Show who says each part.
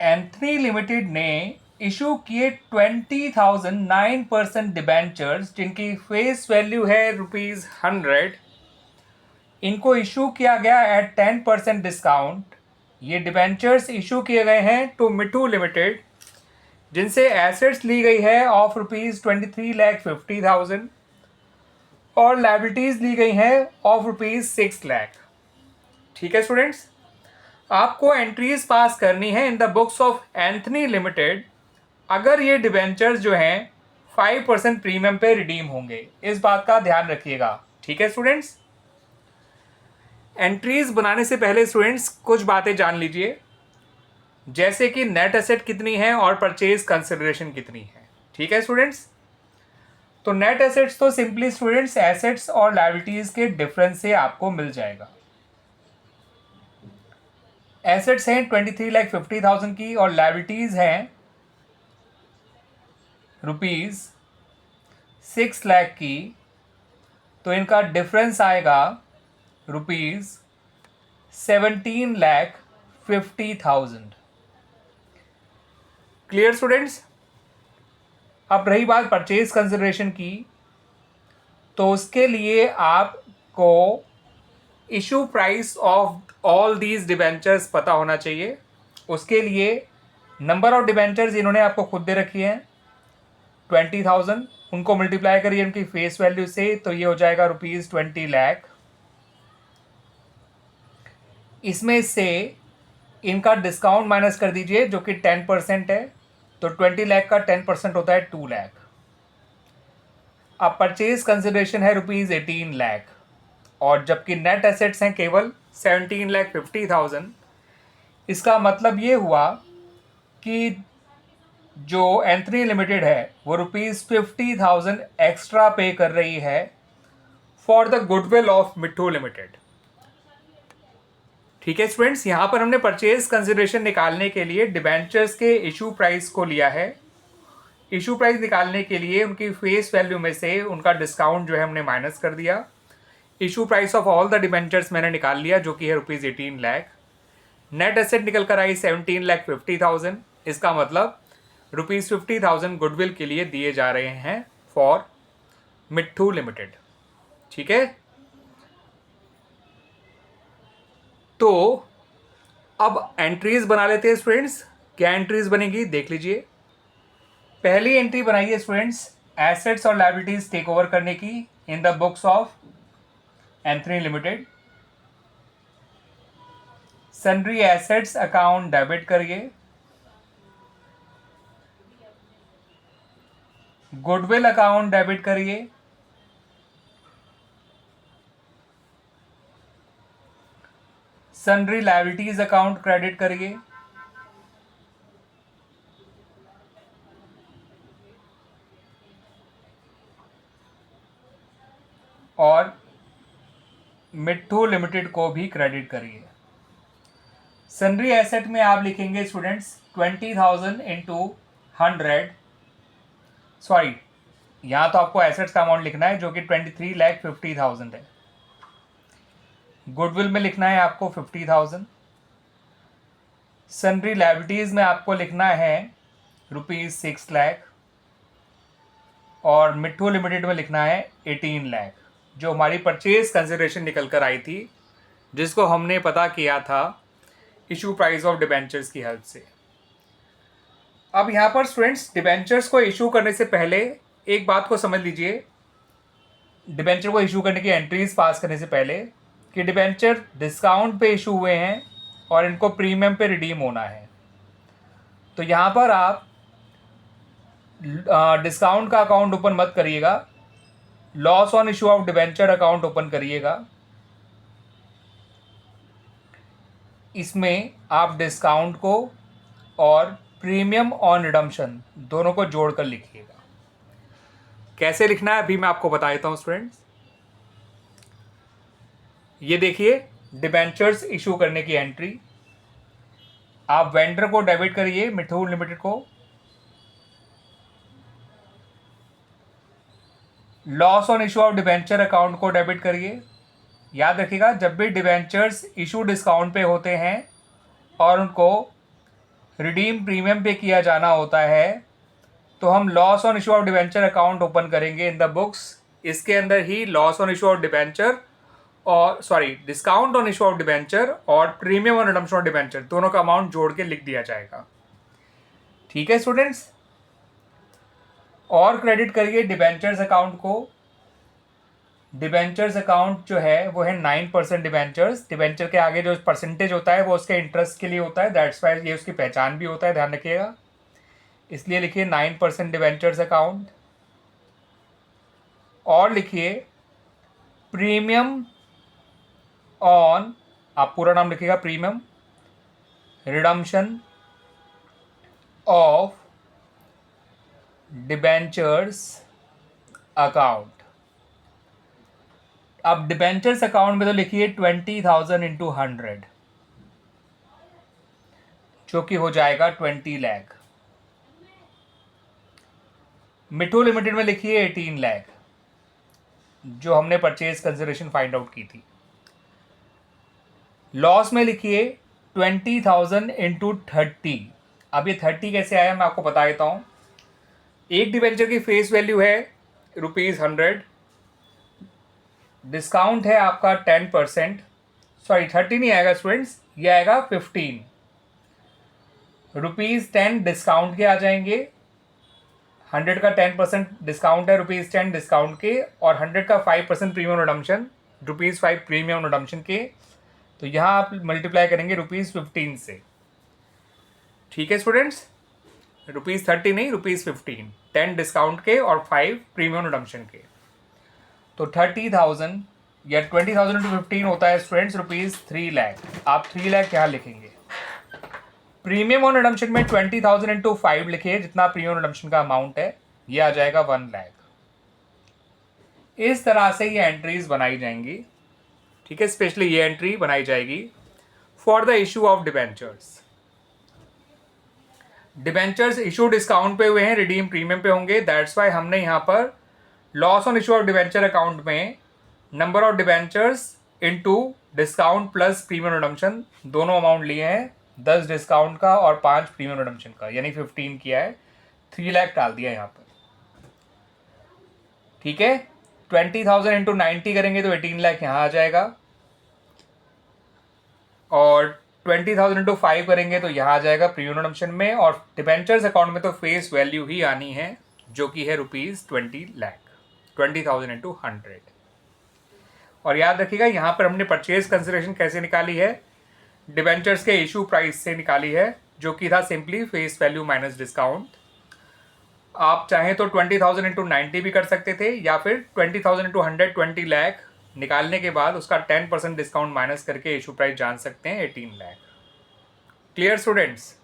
Speaker 1: Anthony limited ने issue किए 20,000 9% debentures जिनकी फेस वैल्यू है ₹100। इनको इशू किया गया एट 10% डिस्काउंट। ये डिबेंचर्स इशू किए गए हैं टू मिठू लिमिटेड, जिनसे एसेट्स ली गई है ऑफ ₹23,50,000 और लाइबिलिटीज ली गई हैं ऑफ ₹6,00,000। ठीक है स्टूडेंट्स, आपको एंट्रीज पास करनी है इन the books of Anthony limited अगर ये डिबेंचर्स जो हैं 5% प्रीमियम पे रिडीम होंगे। इस बात का ध्यान रखिएगा। ठीक है स्टूडेंट्स, एंट्रीज बनाने से पहले स्टूडेंट्स कुछ बातें जान लीजिए, जैसे कि नेट एसेट कितनी है और परचेज कंसिडरेशन कितनी है। ठीक है स्टूडेंट्स, तो नेट एसेट्स तो सिंपली स्टूडेंट्स एसेट्स और लायबिलिटीज के डिफरेंस से आपको मिल जाएगा। एसेट्स हैं 23,50,000 की और लायबिलिटीज हैं ₹6,00,000 की, तो इनका डिफरेंस आएगा ₹17,50,000। Clear students. अब रही बात परचेज कंसिडरेशन की, तो उसके लिए आपको issue price of all these debentures पता होना चाहिए। उसके लिए नंबर ऑफ डिबेंचर्स इन्होंने आपको खुद दे रखी हैं 20,000, उनको मल्टीप्लाई करिए उनकी फेस वैल्यू से, तो ये हो जाएगा ₹20,00,000। इसमें से इनका डिस्काउंट माइनस कर दीजिए जो कि 10% है, तो 20,00,000 का 10% होता है 2,00,000। अब परचेज कंसिडरेशन है ₹18,00,000 और जबकि नेट एसेट्स हैं केवल 17,50,000। इसका मतलब ये हुआ कि जो एंथनी लिमिटेड है वो ₹50,000 एक्स्ट्रा पे कर रही है for the goodwill of Mitthu limited. ठीक है स्टूडेंट्स, यहाँ पर हमने परचेज कंसिडरेशन निकालने के लिए डिबेंचर्स के इशू प्राइस को लिया है। इशू प्राइस निकालने के लिए उनकी फेस वैल्यू में से उनका डिस्काउंट जो है हमने माइनस कर दिया। Issue price of all the debentures मैंने निकाल लिया जो कि है ₹18,00,000। नेट एसेट निकल कर आई 17,50,000। इसका मतलब ₹50,000 गुडविल के लिए दिए जा रहे हैं फॉर मिट्ठू लिमिटेड। ठीक है, तो अब एंट्रीज बना लेते हैं स्टूडेंट्स। क्या एंट्रीज बनेगी देख लीजिए। पहली एंट्री बनाइए स्टूडेंट्स एसेट्स और लायबिलिटीज टेक ओवर करने की इन the books of Anthony limited. Sundry assets account debit करिए, गुडविल अकाउंट डेबिट करिए, सन्ड्री लायबिलिटीज अकाउंट क्रेडिट करिए, और मिट्ठू लिमिटेड को भी क्रेडिट करिए। सन्ड्री एसेट में आप लिखेंगे स्टूडेंट्स 20,000 इंटू 100, सॉरी यहाँ तो आपको एसेट्स का अमाउंट लिखना है जो कि 23,50,000 है। गुडविल में लिखना है आपको 50,000। सन्ड्री लायबिलिटीज में आपको लिखना है ₹6,00,000 और मिट्ठू लिमिटेड में लिखना है 18,00,000, जो हमारी परचेज कंसिडरेशन निकल कर आई थी जिसको हमने पता किया था इशू प्राइस ऑफ डिबेंचर्स की हेल्प से। अब यहाँ पर स्टूडेंट्स डिबेंचर्स को इशू करने से पहले एक बात को समझ लीजिए, डिबेंचर को इशू करने की एंट्रीज पास करने से पहले, कि डिबेंचर डिस्काउंट पे इशू हुए हैं और इनको प्रीमियम पे रिडीम होना है। तो यहाँ पर आप डिस्काउंट का अकाउंट ओपन मत करिएगा, loss on issue of debenture account open करिएगा। इसमें आप डिस्काउंट को और प्रीमियम ऑन रिडम्पशन दोनों को जोड़कर लिखिएगा। कैसे लिखना है अभी मैं आपको बता देता हूँ स्टूडेंट्स। ये देखिए डिबेंचर्स इशू करने की एंट्री, आप वेंडर को डेबिट करिए मिट्ठू लिमिटेड को, loss on issue of debenture account को डेबिट करिए। याद रखिएगा जब भी डिबेंचर्स इशू डिस्काउंट पे होते हैं और उनको रिडीम प्रीमियम पे किया जाना होता है तो हम loss on issue of debenture account open करेंगे इन द बुक्स। इसके अंदर ही loss on issue of debenture और discount on issue of debenture और premium on redemption of debenture दोनों का अमाउंट जोड़ के लिख दिया जाएगा। ठीक है स्टूडेंट्स। और क्रेडिट करिए डिबेंचर्स अकाउंट को। डिबेंचर्स अकाउंट जो है वो है 9% डिबेंचर्स। डिबेंचर के आगे जो परसेंटेज होता है वो उसके इंटरेस्ट के लिए होता है, दैट्स वाई ये उसकी पहचान भी होता है, ध्यान रखिएगा। इसलिए लिखिए 9% डिबेंचर्स अकाउंट और लिखिए प्रीमियम ऑन, आप पूरा नाम लिखिएगा, premium redemption of debentures account. अब डिबेंचर्स अकाउंट में तो लिखिए 20,000 इंटू 100 जो कि हो जाएगा 20 लाख। मिठू लिमिटेड में लिखिए 18 लाख जो हमने परचेज कंसिडरेशन फाइंड आउट की थी। लॉस में लिखिए 20,000 इंटू 30। अब ये 30 कैसे आया मैं आपको बता देता हूँ। एक डिबेंचर की फेस वैल्यू है ₹100, डिस्काउंट है आपका 10%, 30 नहीं आएगा स्टूडेंट्स, ये आएगा 15। ₹10 डिस्काउंट के आ जाएंगे, 100 का 10% डिस्काउंट है ₹10 डिस्काउंट के, और 100 का 5% प्रीमियम रिडम्पशन ₹5 प्रीमियम रिडम्पशन के। तो यहाँ आप मल्टीप्लाई करेंगे ₹15 से। ठीक है स्टूडेंट्स, ₹30 नहीं, ₹15, 10 डिस्काउंट के और 5 प्रीमियम रिडम्पशन के। तो 30,000 या 20,000 इंटू 15 होता है स्टूडेंट्स ₹3 लाख। आप 3 लाख यहाँ लिखेंगे। प्रीमियम ऑन रिडम्पशन में 20,000 इंटू 5 लिखिए, जितना प्रीमियम रिडम्पशन का अमाउंट है ये आ जाएगा 1 लाख। इस तरह से ये एंट्रीज बनाई जाएंगी। ठीक है, स्पेशली ये एंट्री बनाई जाएगी for the issue of debentures. Debentures issue discount पे हुए हैं, रिडीम प्रीमियम पे होंगे, दैट्स वाई हमने यहाँ पर loss on issue of debenture account में number of debentures into discount plus premium redemption दोनों अमाउंट लिए हैं, 10 डिस्काउंट का और 5 प्रीमियम रिडम्पशन का, यानी 15 किया है, 3 लाख डाल दिया यहाँ पर। ठीक है, 20,000 इंटू 90 करेंगे तो 18 लाख यहाँ आ जाएगा, और 20,000 इंटू 5 करेंगे तो यहाँ आ जाएगा प्रीमियम रिडम्पशन में, और डिबेंचर्स अकाउंट में तो फेस वैल्यू ही आनी है जो कि है ₹20 लाख, 20,000 इंटू 100। और याद रखिएगा यहाँ पर हमने परचेज कंसिडरेशन कैसे निकाली है, डिबेंचर्स के इशू प्राइस से निकाली है, जो कि था simply face value minus discount. आप चाहें तो 20,000 इंटू 90 भी कर सकते थे, या फिर 20,000 इंटू 100, 20 लाख निकालने के बाद उसका 10% डिस्काउंट माइनस करके इशू प्राइस जान सकते हैं 18 लाख। Clear students?